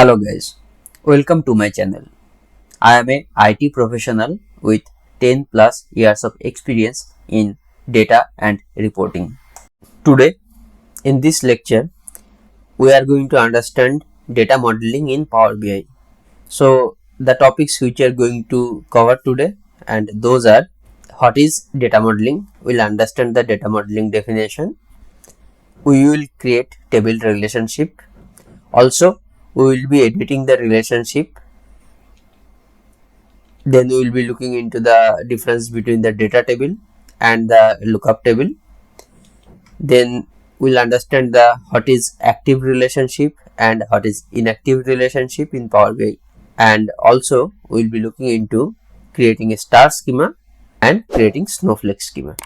Hello guys, welcome to my channel. I am a IT professional with 10 plus years of experience in data and reporting. Today in this lecture we are going to understand data modeling in Power BI. So the topics which we are going to cover today, and those are: what is data modeling? We'll understand the data modeling definition. We will create table relationship. Also we will be editing the relationship. Then we will be looking into the difference between the data table and the lookup table. Then we'll understand the what is active relationship and what is inactive relationship in Power BI. And also we'll be looking into creating a star schema and creating snowflake schema.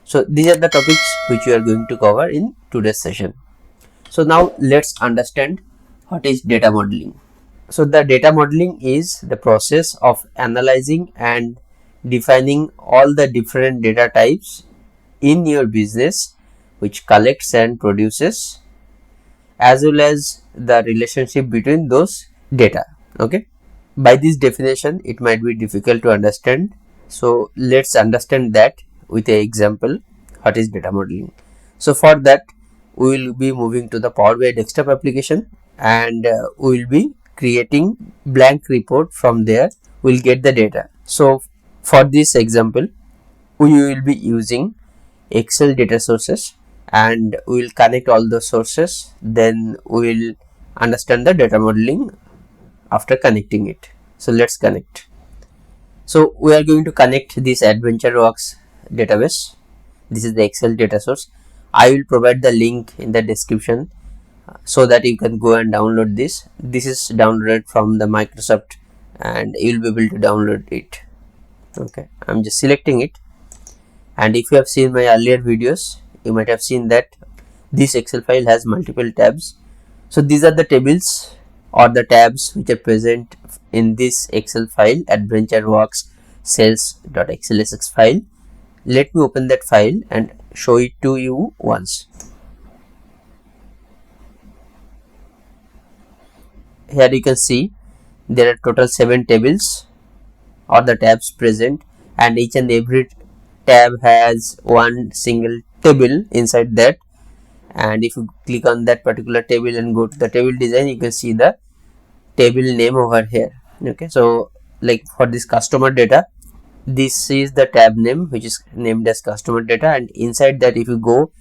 So these are the topics which we are going to cover in today's session. So now let's understand what is data modeling. So the data modeling is the process of analyzing and defining all the different data types in your business which collects and produces, as well as the relationship between those data. Okay, by this definition it might be difficult to understand, so let's understand that with an example. What is data modeling? So for that we will be moving to the Power BI desktop application, and we will be creating blank report. From there we'll get the data. So for this example we will be using Excel data sources, and we will connect all the sources. Then we will understand the data modeling after connecting it. So let's connect. So we are going to connect this AdventureWorks database. This is the Excel data source. I will provide the link in the description so that you can go and download this. This is downloaded from the Microsoft, and you will be able to download it. Okay, I'm just selecting it. And if you have seen my earlier videos, you might have seen that this Excel file has multiple tabs. So these are the tables or the tabs which are present in this Excel file, AdventureWorks sales.xlsx file. Let me open that file and show it to you once. Here you can see there are total 7 tables or the tabs present, and each and every tab has one single table inside that. And if you click on that particular table and go to the table design, you can see the table name over here. Okay, so like for this customer data, this is the tab name which is named as customer data, and inside that if you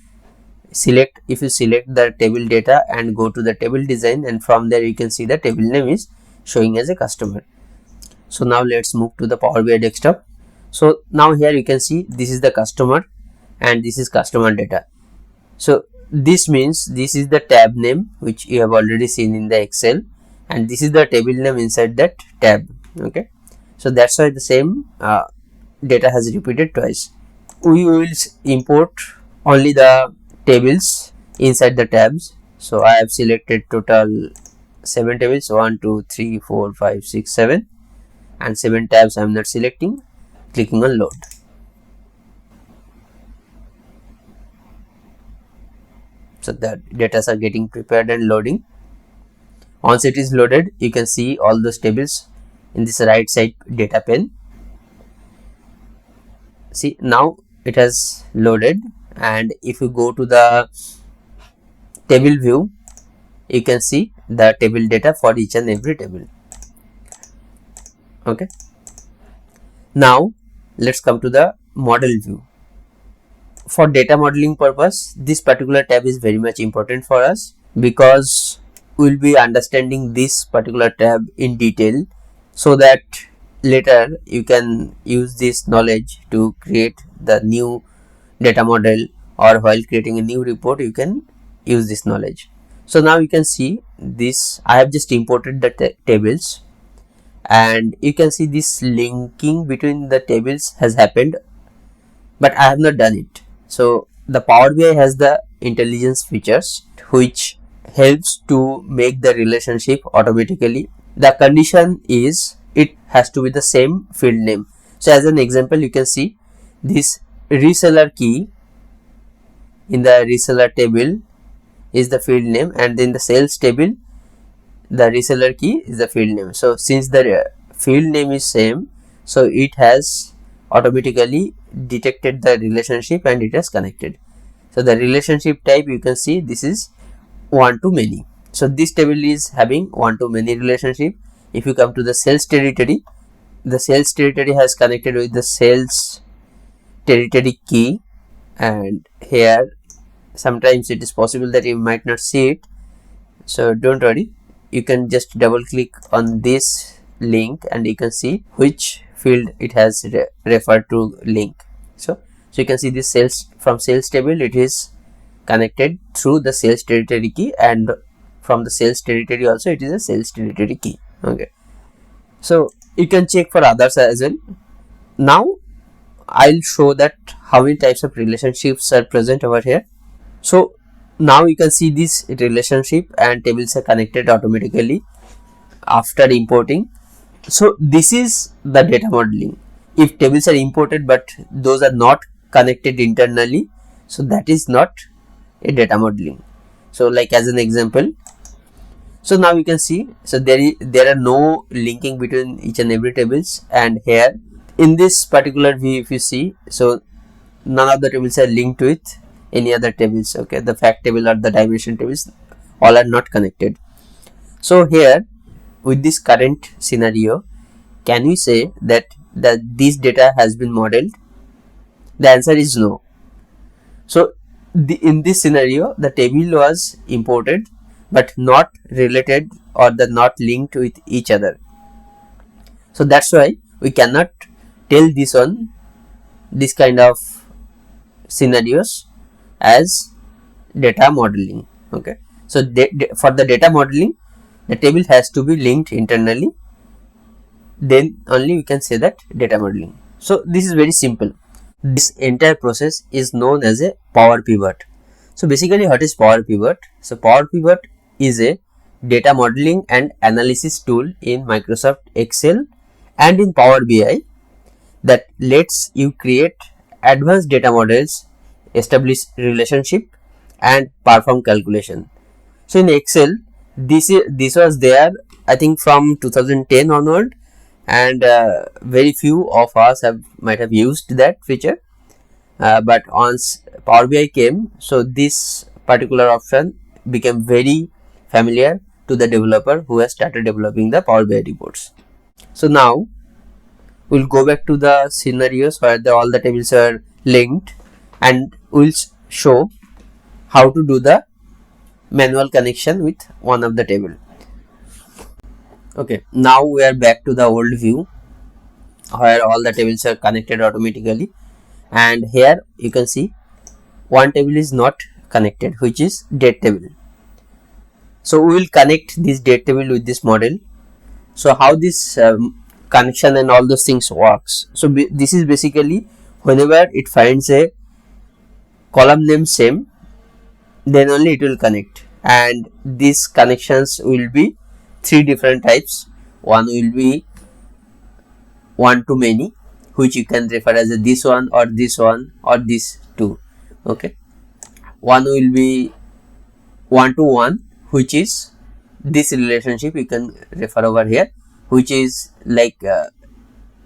select the table data and go to the table design, and from there you can see the table name is showing as a customer. So now let's move to the Power BI desktop. So now here you can see this is the customer and this is customer data. So this means this is the tab name which you have already seen in the Excel, and this is the table name inside that tab. Okay, so that's why the same data has repeated twice. We will import only the tables inside the tabs. So I have selected total 7 tables, 1 2 3 4 5 6 7, and 7 tabs I am not selecting. Clicking on load. So the data are getting prepared and loading. Once it is loaded, you can see all those tables in this right side data pane. See, now it has loaded, and if you go to the table view, you can see the table data for each and every table. Okay, now let's come to the model view. For data modeling purpose, this particular tab is very much important for us, because we'll be understanding this particular tab in detail, so that later you can use this knowledge to create the new data model, or while creating a new report you can use this knowledge. So now you can see this, I have just imported the tables, and you can see this linking between the tables has happened, but I have not done it. So the Power BI has the intelligence features which helps to make the relationship automatically. The condition is it has to be the same field name. So as an example, you can see this reseller key in the reseller table is the field name, and then the sales table, the reseller key is the field name. So since the field name is same, so it has automatically detected the relationship and it has connected. So the relationship type, you can see this is one to many. So this table is having one to many relationship. If you come to the sales territory, the sales territory has connected with the sales territory key, and here sometimes it is possible that you might not see it. So don't worry, you can just double click on this link and you can see which field it has referred to link. So you can see this sales, from sales table it is connected through the sales territory key, and from the sales territory also it is a sales territory key. Okay, so you can check for others as well. Now I'll show that how many types of relationships are present over here. So now you can see this relationship and tables are connected automatically after importing. So this is the data modeling. If tables are imported but those are not connected internally, so that is not a data modeling. So like as an example, so now you can see, so there are no linking between each and every tables, and here in this particular view if you see, so none of the tables are linked with any other tables. Okay, the fact table or the dimension tables all are not connected. So here with this current scenario, can we say that this data has been modeled? The answer is no. So in this scenario the table was imported but not related or the not linked with each other. So that's why we cannot tell this kind of scenarios as data modeling. Okay, so for the data modeling, the table has to be linked internally, then only we can say that data modeling. So this is very simple. This entire process is known as a Power Pivot. So basically what is Power Pivot? So Power Pivot is a data modeling and analysis tool in Microsoft Excel and in Power BI that lets you create advanced data models, establish relationship and perform calculation. So in Excel, this was there I think from 2010 onward, and very few of us might have used that feature, but once Power BI came, so this particular option became very familiar to the developer who has started developing the Power BI reports. So now we'll go back to the scenarios where all the tables are linked, and we'll show how to do the manual connection with one of the table. Okay, now we are back to the old view where all the tables are connected automatically, and here you can see one table is not connected, which is date table. So we will connect this date table with this model. So how this connection and all those things works? So this is basically whenever it finds a column name same, then only it will connect, and these connections will be three different types. One will be one to many, which you can refer as this one or this one or this two. Okay, one will be one to one, which is this relationship you can refer over here, which is like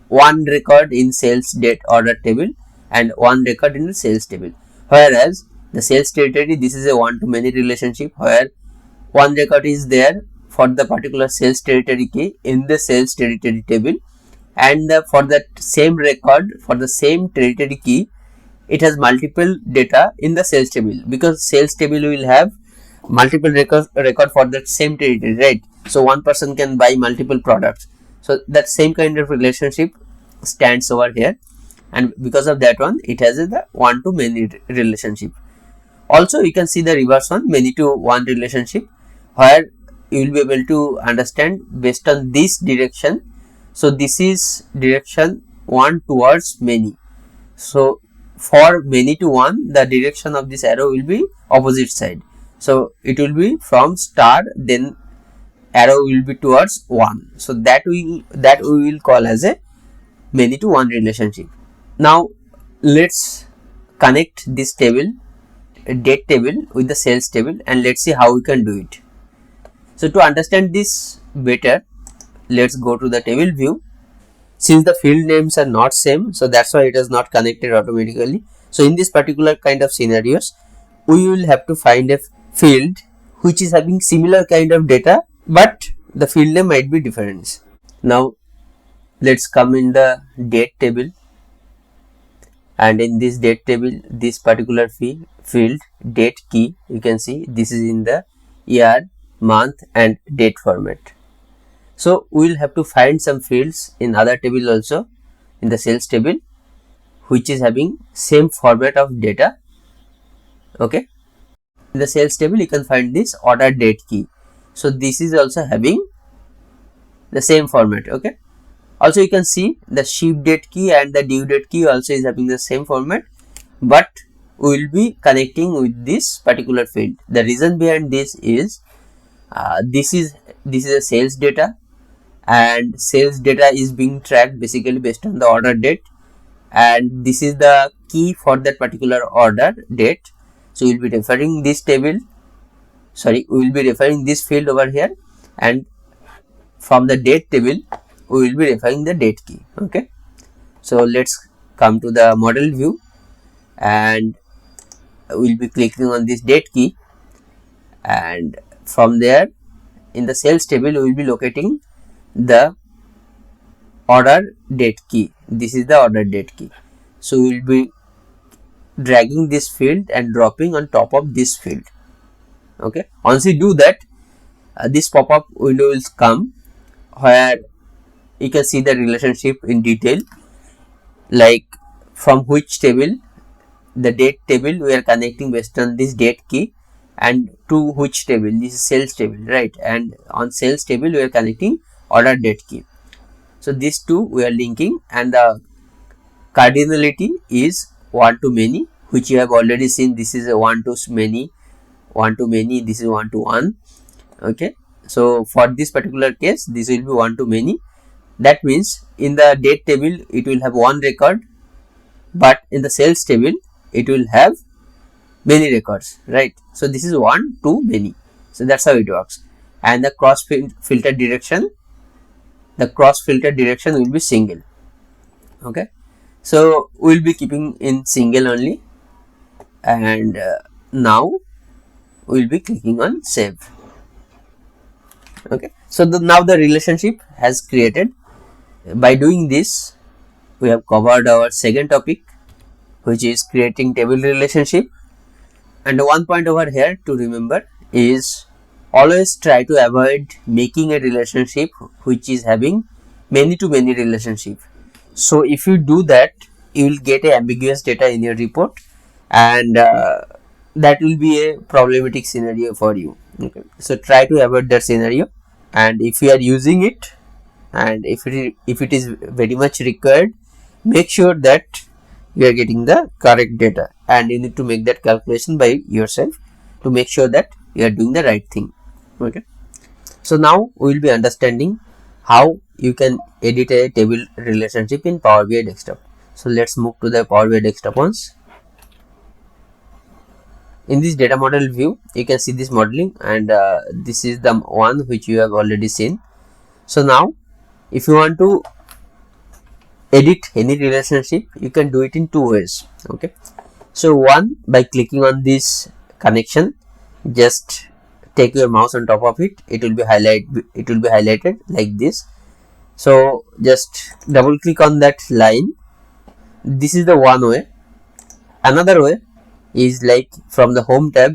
one record in sales date order table and one record in the sales table. Whereas the sales territory, this is a one to many relationship where one record is there for the particular sales territory key in the sales territory table, and for that same record for the same territory key it has multiple data in the sales table, because sales table will have multiple record for that same territory, right? So one person can buy multiple products. So that same kind of relationship stands over here, and because of that one it has the one to many relationship. Also you can see the reverse one, many to one relationship, where you will be able to understand based on this direction. So this is direction one towards many. So for many to one, the direction of this arrow will be opposite side. So it will be from star, then arrow will be towards one. So that we will call as a many to one relationship. Now let's connect this table, date table, with the sales table, and let's see how we can do it. So to understand this better, let's go to the table view. Since the field names are not same, so that's why it is not connected automatically. So in this particular kind of scenarios, we will have to find a field which is having similar kind of data, but the field name might be different. Now let's come in the date table, and in this date table, this particular field date key, you can see this is in the year, month and date format. So we will have to find some fields in other table also, in the sales table, which is having same format of data. Okay, in the sales table you can find this order date key. So this is also having the same format. Okay, also you can see the ship date key and the due date key also is having the same format, but we will be connecting with this particular field. The reason behind this is this is a sales data, and sales data is being tracked basically based on the order date, and this is the key for that particular order date. So we will be referring this table, we will be referring this field over here, and from the date table we will be referring the date key. Okay, so let's come to the model view, and we'll be clicking on this date key, and from there in the sales table we will be locating the order date key. This is the order date key. So we will be dragging this field and dropping on top of this field. Okay, once we do that, this pop-up window will come where you can see the relationship in detail, like from which table, the date table we are connecting based on this date key, and to which table, this is sales table, right? And on sales table we are connecting order date key. So these two we are linking, and the cardinality is 1 to many, which you have already seen. This is a 1 to many, this is 1 to 1. Okay, so for this particular case this will be 1 to many. That means in the date table it will have one record, but in the sales table it will have many records, right? So this is 1 to many. So that's how it works. And the cross filter direction, will be single. Okay, so we'll be keeping in single only, and now we'll be clicking on save. Okay, so now the relationship has created. By doing this, we have covered our second topic, which is creating table relationship. And one point over here to remember is always try to avoid making a relationship which is having many to many relationship. So if you do that, you will get a ambiguous data in your report, and that will be a problematic scenario for you. Okay, so try to avoid that scenario, and if you are using it, and if it is very much required, make sure that you are getting the correct data, and you need to make that calculation by yourself to make sure that you are doing the right thing. Okay, so now we will be understanding how you can edit a table relationship in Power BI desktop. So let's move to the Power BI desktop once. In this data model view, you can see this modeling, and this is the one which you have already seen. So now if you want to edit any relationship, you can do it in two ways. Okay, so one, by clicking on this connection, just take your mouse on top of it, it will be highlighted like this. So just double click on that line. This is the one way. Another way is like from the home tab,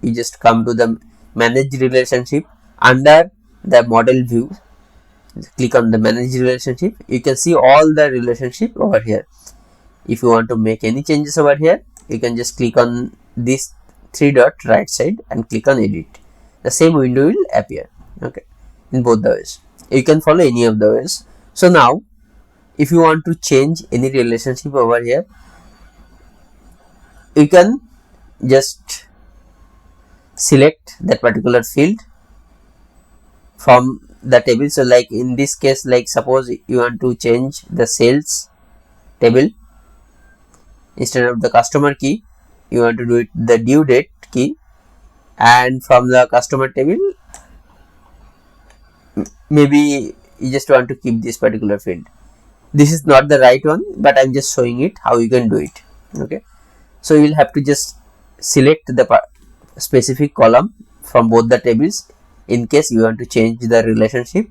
you just come to the manage relationship. Under the model view, click on the manage relationship. You can see all the relationship over here. If you want to make any changes over here, you can just click on this 3 dot right side and click on edit. The same window will appear. Okay, in both the ways. You can follow any of the ways. So now if you want to change any relationship over here, you can just select that particular field from the table. So like in this case, like suppose you want to change the sales table, instead of the customer key you want to do it the due date key, and from the customer table maybe you just want to keep this particular field. This is not the right one, but I'm just showing it how you can do it. Okay, so you will have to just select the specific column from both the tables in case you want to change the relationship,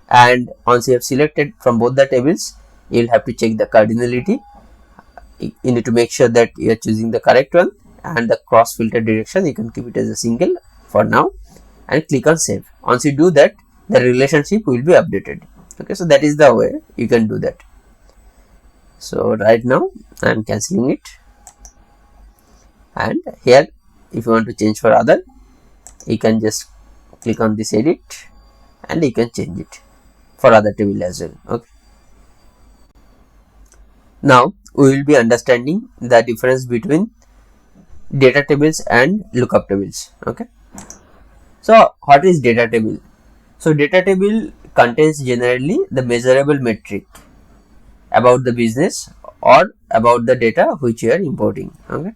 and once you have selected from both the tables, you will have to check the cardinality. You need to make sure that you are choosing the correct one, and the cross filter direction you can keep it as a single for now, and click on save. Once you do that, the relationship will be updated. Okay, so that is the way you can do that. So right now I am cancelling it, and here if you want to change for other, you can just click on this edit and you can change it for other table as well. Okay, now we will be understanding the difference between data tables and lookup tables. Okay, so what is data table? So data table contains generally the measurable metric about the business or about the data which you are importing. Okay,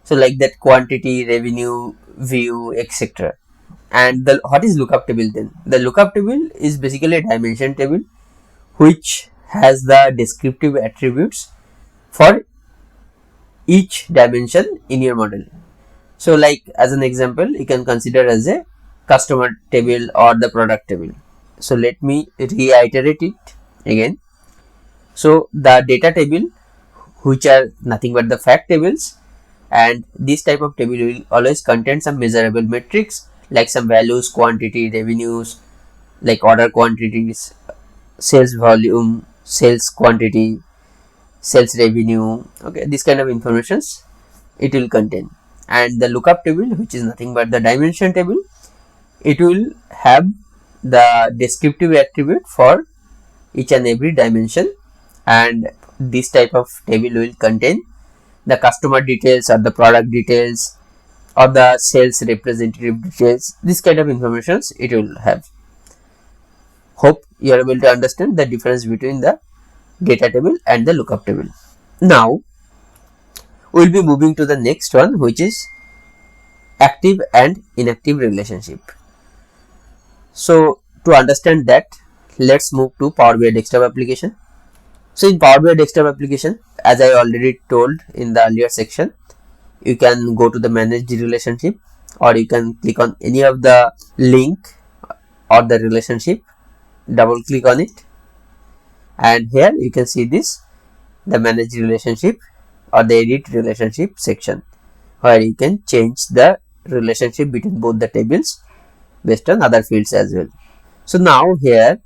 so like that quantity, revenue, view, etc. And what is lookup table then? The lookup table is basically a dimension table which has the descriptive attributes for each dimension in your model. So like as an example, you can consider as a customer table or the product table. So let me reiterate it again. So the data table, which are nothing but the fact tables, and this type of table will always contain some measurable metrics like some values, quantity, revenues, like order quantities, sales volume, sales quantity, sales revenue. Okay, this kind of informations it will contain. And the lookup table, which is nothing but the dimension table, it will have the descriptive attribute for each and every dimension, and this type of table will contain the customer details or the product details or the sales representative details. This kind of informations it will have. Hope you are able to understand the difference between the data table and the lookup table. Now we will be moving to the next one, which is active and inactive relationship. So to understand that, let's move to Power BI desktop application. So in Power BI desktop application, as I already told in the earlier section, you can go to the manage the relationship, or you can click on any of the link or the relationship, double click on it, and here you can see this, the manage relationship or the edit relationship section, where you can change the relationship between both the tables based on other fields as well. So now here,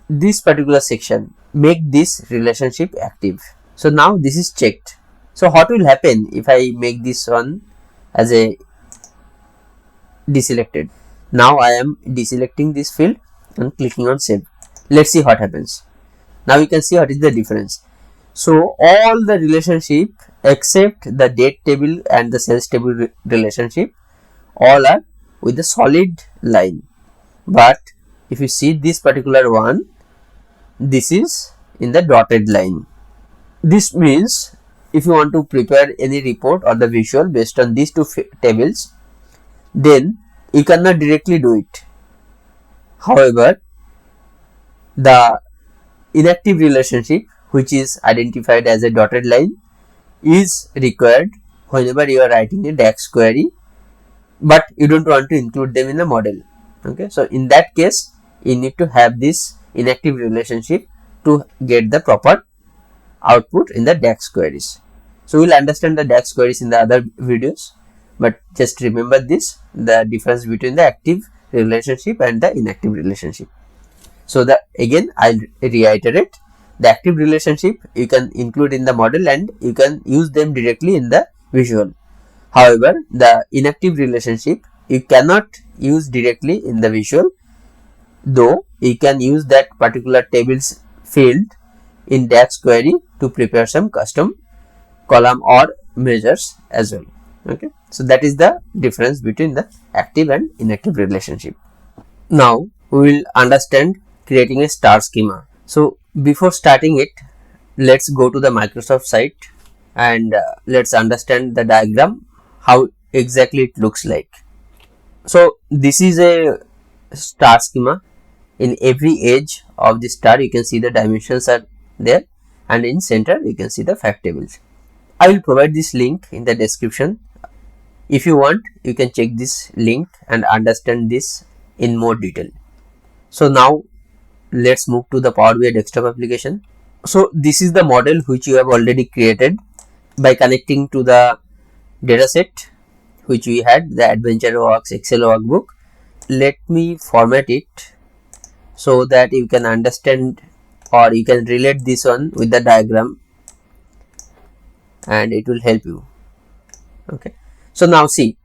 this particular section, make this relationship active. So now this is checked. So what will happen if I make this one as a deselected? Now I am deselecting this field and clicking on save. Let's see what happens. Now you can see what is the difference. So all the relationship except the date table and the sales table relationship, all are with the solid line. But if you see this particular one, this is in the dotted line. This means if you want to prepare any report or the visual based on these two tables, then you cannot directly do it. However, the inactive relationship, which is identified as a dotted line, is required whenever you are writing a DAX query, but you don't want to include them in the model. Okay, so in that case, you need to have this inactive relationship to get the proper output in the DAX queries. So we'll understand the DAX queries in the other videos, but just remember this, the difference between the active relationship and the inactive relationship. So again I'll reiterate, the active relationship you can include in the model and you can use them directly in the visual. However, the inactive relationship you cannot use directly in the visual, though you can use that particular tables field in DAX query to prepare some custom column or measures as well. Okay, so that is the difference between the active and inactive relationship. Now we will understand creating a star schema. So before starting it, let's go to the Microsoft site and let's understand the diagram, how exactly it looks like. So this is a star schema in every edge of the star you can see the dimensions are there, and in center you can see the fact tables. I will provide this link in the description. If you want, you can check this link and understand this in more detail. So now let's move to the Power BI desktop application. So this is the model which you have already created by connecting to the dataset which we had, the Adventure Works Excel workbook. Let me format it so that you can understand or you can relate this one with the diagram and it will help you. Okay. So now see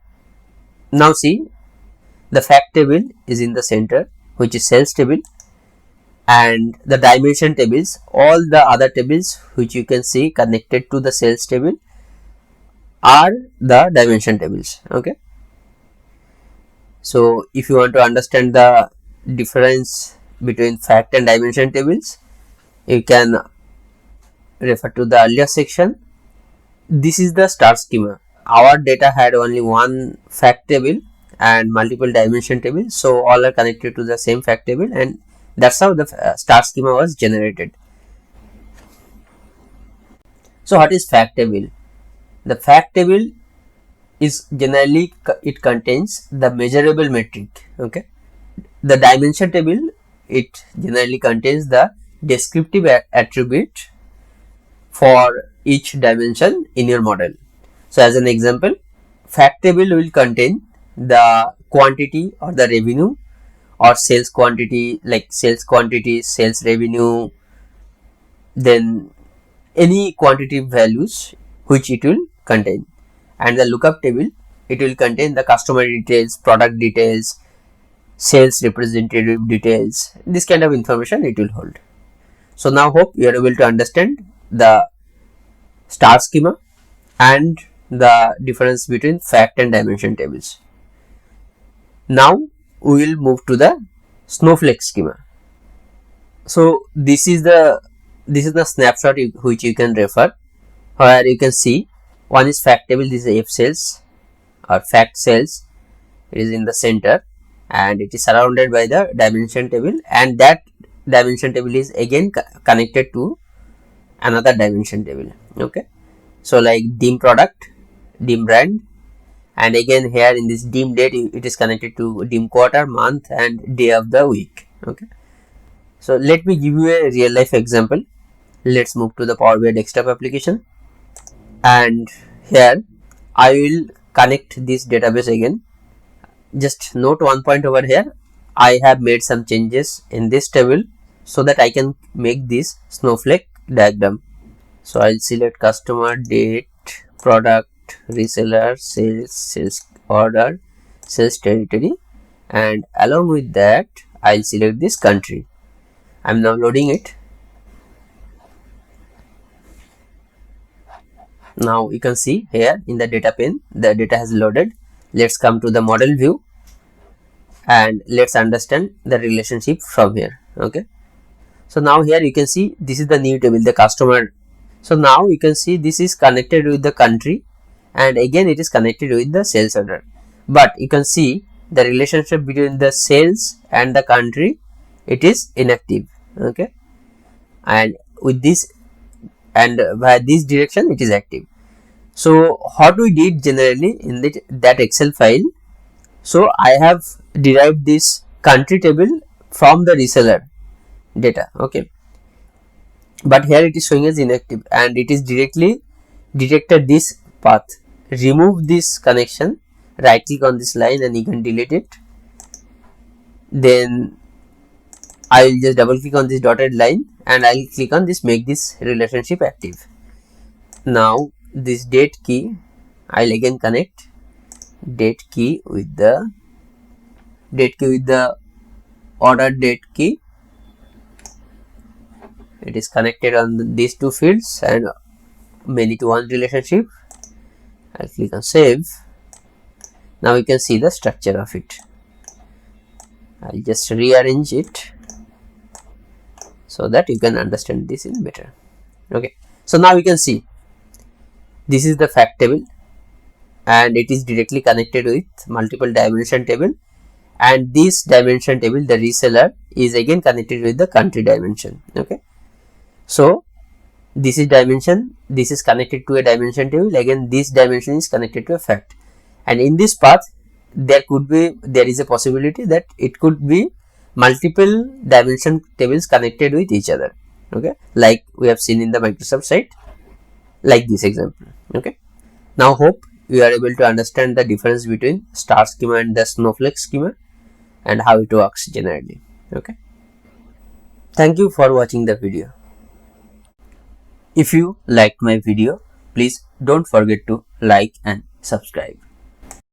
the fact table is in the center, which is sales table, and the dimension tables, all the other tables which you can see connected to the sales table are the dimension tables. Okay. So if you want to understand the difference between fact and dimension tables, you can refer to the earlier section. This is the star schema. Our data had only one fact table and multiple dimension tables, so all are connected to the same fact table, and that's how the star schema was generated. So what is fact table? The fact table is generally, it contains the measurable metric. Okay. The dimension table, it generally contains the descriptive attribute for each dimension in your model. So as an example, fact table will contain the quantity or the revenue or sales quantity, like sales quantity, sales revenue, then any quantitative values which it will contain. And the lookup table, it will contain the customer details, product details, sales representative details, this kind of information it will hold. So now hope you are able to understand the star schema and the difference between fact and dimension tables. Now we will move to the snowflake schema. So this is the snapshot which you can refer, where you can see one is fact table, this is F sales or fact sales, it is in the center and it is surrounded by the dimension table, and that dimension table is again connected to another dimension table. Okay. So like dim product, dim brand, and again here in this dim date it is connected to dim quarter, month and day of the week. Okay. So let me give you a real life example. Let's move to the Power BI desktop application, and here I will connect this database again. Just note one point over here, I have made some changes in this table so that I can make this snowflake diagram. So I'll select customer, date, product, reseller, sales order, sales territory, and along with that I'll select this country. I'm now loading it. Now you can see here in the data pane the data has loaded. Let's come to the model view and let's understand the relationship from here. Okay. So now here you can see this is the new table, the customer. So now you can see this is connected with the country and again it is connected with the sales order, but you can see the relationship between the sales and the country, it is inactive. Okay. And with this and by this direction it is active. So what we did generally in that Excel file, so I have derived this country table from the reseller data. Okay. But here it is showing as inactive and it is directly detected this path. Remove this connection, right click on this line and you can delete it. Then I will just double click on this dotted line and I will click on this, make this relationship active. Now this date key, I will again connect date key with the order date key. It is connected on these two fields and many to one relationship. I'll click on save. Now you can see the structure of it. I'll just rearrange it so that you can understand this in better. Okay. So now you can see this is the fact table and it is directly connected with multiple dimension table, and this dimension table, the reseller, is again connected with the country dimension. Okay, so this is dimension, this is connected to a dimension table, again this dimension is connected to a fact, and in this path there is a possibility that it could be multiple dimension tables connected with each other. Okay, like we have seen in the Microsoft site, like this example. Okay, now hope you are able to understand the difference between star schema and the snowflake schema and how it works generally. Okay, thank you for watching the video. If you liked my video, please don't forget to like and subscribe.